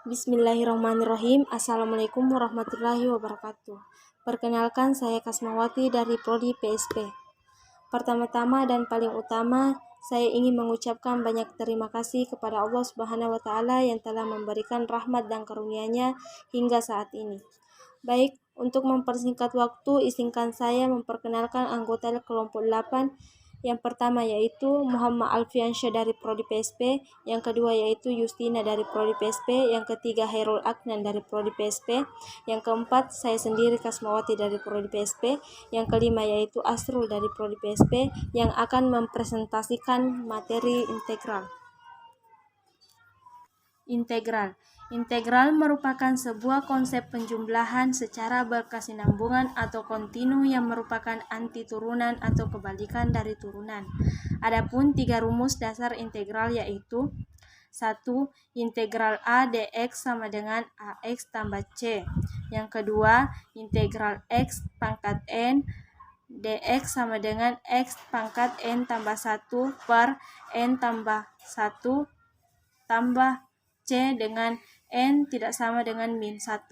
Bismillahirrahmanirrahim. Assalamualaikum warahmatullahi wabarakatuh. Perkenalkan, saya Kasmawati dari Prodi PSP. Pertama-tama dan paling utama, saya ingin mengucapkan banyak terima kasih kepada Allah Subhanahu wa Ta'ala yang telah memberikan rahmat dan karunia-Nya hingga saat ini. Baik, untuk mempersingkat waktu, izinkan saya memperkenalkan anggota kelompok 8. Yang pertama yaitu Muhammad Alfiansyah dari Prodi PSP, yang kedua yaitu Justina dari Prodi PSP, yang ketiga Hairul Aknan dari Prodi PSP, yang keempat saya sendiri Kasmawati dari Prodi PSP, yang kelima yaitu Asrul dari Prodi PSP yang akan mempresentasikan materi integral. Integral merupakan sebuah konsep penjumlahan secara berkesinambungan atau kontinu yang merupakan anti turunan atau kebalikan dari turunan. Adapun 3 rumus dasar integral yaitu 1. Integral A dx sama dengan AX tambah C. Yang kedua, integral X pangkat N dx sama dengan X pangkat N tambah 1 per N tambah 1 tambah C dengan N tidak sama dengan min 1.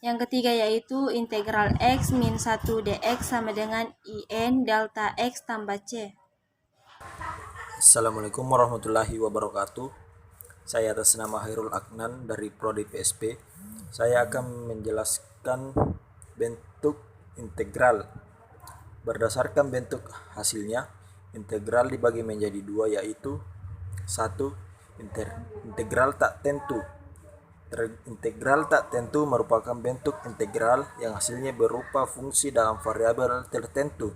Yang ketiga yaitu integral X min 1 dx sama dengan IN delta X tambah C. Assalamualaikum warahmatullahi wabarakatuh. Saya atas nama Hairul Aknan dari Prodi PSP. Saya akan menjelaskan bentuk integral. Berdasarkan bentuk hasilnya, integral dibagi menjadi 2 yaitu 1. Integral tak tentu. Integral tak tentu merupakan bentuk integral yang hasilnya berupa fungsi dalam variabel tertentu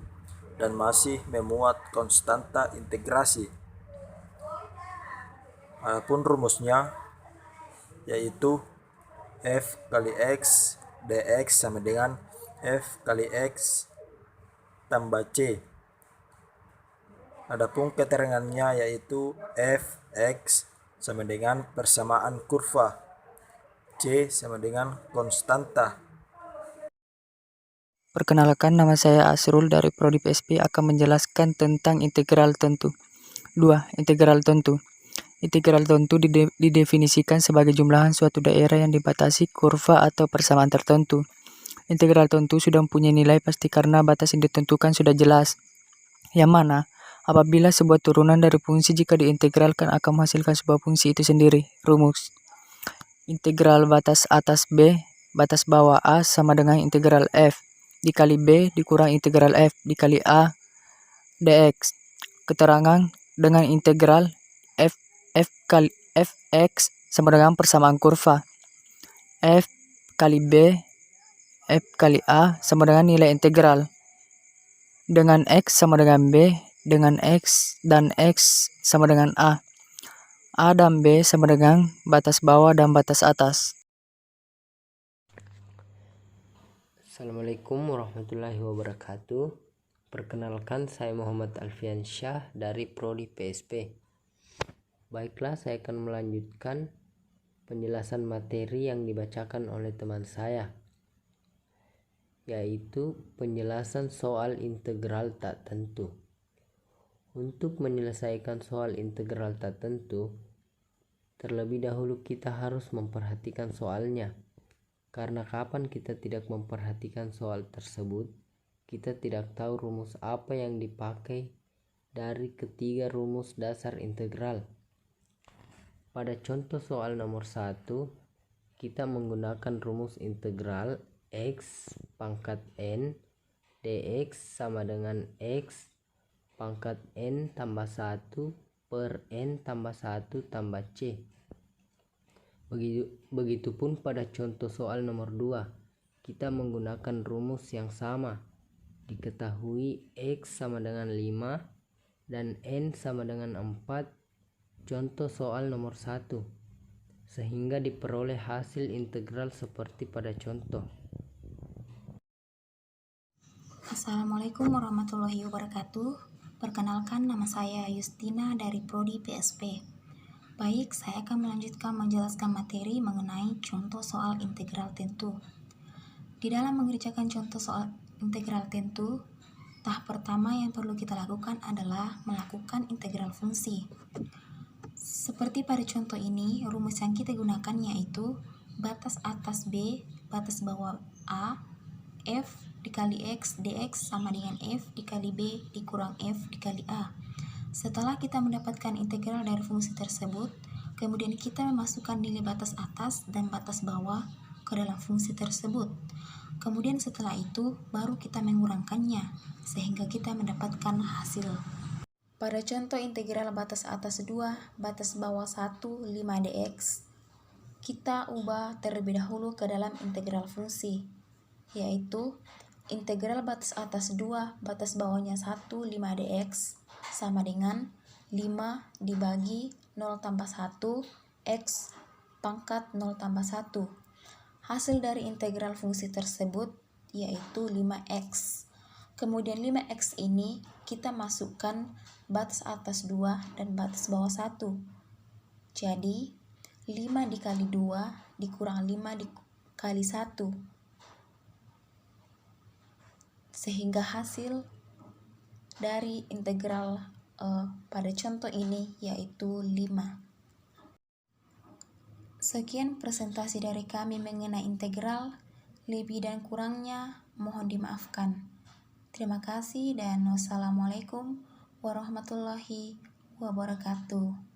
dan masih memuat konstanta integrasi. Adapun rumusnya yaitu f kali x dx sama dengan f kali x tambah c. Adapun keterangannya yaitu f x sama dengan persamaan kurva, c sama dengan konstanta. Perkenalkan, nama saya Asrul dari Prodi PSP akan menjelaskan tentang integral tentu. 2. Integral tentu. Integral tentu didefinisikan sebagai jumlahan suatu daerah yang dibatasi kurva atau persamaan tertentu. Integral tentu sudah mempunyai nilai pasti karena batas yang ditentukan sudah jelas. Yang mana, apabila sebuah turunan dari fungsi jika diintegralkan akan menghasilkan sebuah fungsi itu sendiri. Rumus. Integral batas atas B, batas bawah A sama dengan integral F dikali B dikurang integral F dikali A dx. Keterangan dengan integral F kali Fx sama dengan persamaan kurva. F kali B F kali A sama dengan nilai integral. Dengan X sama dengan B, dengan X dan X sama dengan A. A dan B sama dengan batas bawah dan batas atas. Assalamualaikum warahmatullahi wabarakatuh. Perkenalkan, saya Muhammad Alfiansyah dari Prodi PSP. Baiklah, saya akan melanjutkan penjelasan materi yang dibacakan oleh teman saya, yaitu penjelasan soal integral tak tentu. Untuk menyelesaikan soal integral tak tentu, terlebih dahulu kita harus memperhatikan soalnya. Karena kapan kita tidak memperhatikan soal tersebut, kita tidak tahu rumus apa yang dipakai dari ketiga rumus dasar integral. Pada contoh soal nomor 1, kita menggunakan rumus integral X pangkat N dx sama dengan X pangkat N tambah 1 per N tambah 1 tambah C. Begitupun pada contoh soal nomor 2, kita menggunakan rumus yang sama. Diketahui X sama dengan 5 dan N sama dengan 4, contoh soal nomor 1, sehingga diperoleh hasil integral seperti pada contoh. Assalamualaikum warahmatullahi wabarakatuh. Perkenalkan, nama saya Justina dari Prodi PSP. Baik, saya akan melanjutkan menjelaskan materi mengenai contoh soal integral tentu. Di dalam mengerjakan contoh soal integral tentu, tahap pertama yang perlu kita lakukan adalah melakukan integral fungsi. Seperti pada contoh ini, rumus yang kita gunakan yaitu batas atas B, batas bawah A, F dikali X dx sama dengan F dikali B dikurang F dikali A. Setelah kita mendapatkan integral dari fungsi tersebut, kemudian kita memasukkan nilai batas atas dan batas bawah ke dalam fungsi tersebut. Kemudian setelah itu, baru kita mengurangkannya, sehingga kita mendapatkan hasil. Pada contoh integral batas atas 2, batas bawah 1, 5 dx, kita ubah terlebih dahulu ke dalam integral fungsi, yaitu integral batas atas 2, batas bawahnya 1, 5 dx, sama dengan 5 dibagi 0 tambah 1, x pangkat 0 tambah 1. Hasil dari integral fungsi tersebut yaitu 5x. Kemudian 5x ini kita masukkan batas atas 2 dan batas bawah 1. Jadi 5 dikali 2 dikurang 5 dikali 1. Sehingga hasil dari integral pada contoh ini yaitu 5. Sekian presentasi dari kami mengenai integral. Lebih dan kurangnya mohon dimaafkan. Terima kasih dan wassalamualaikum warahmatullahi wabarakatuh.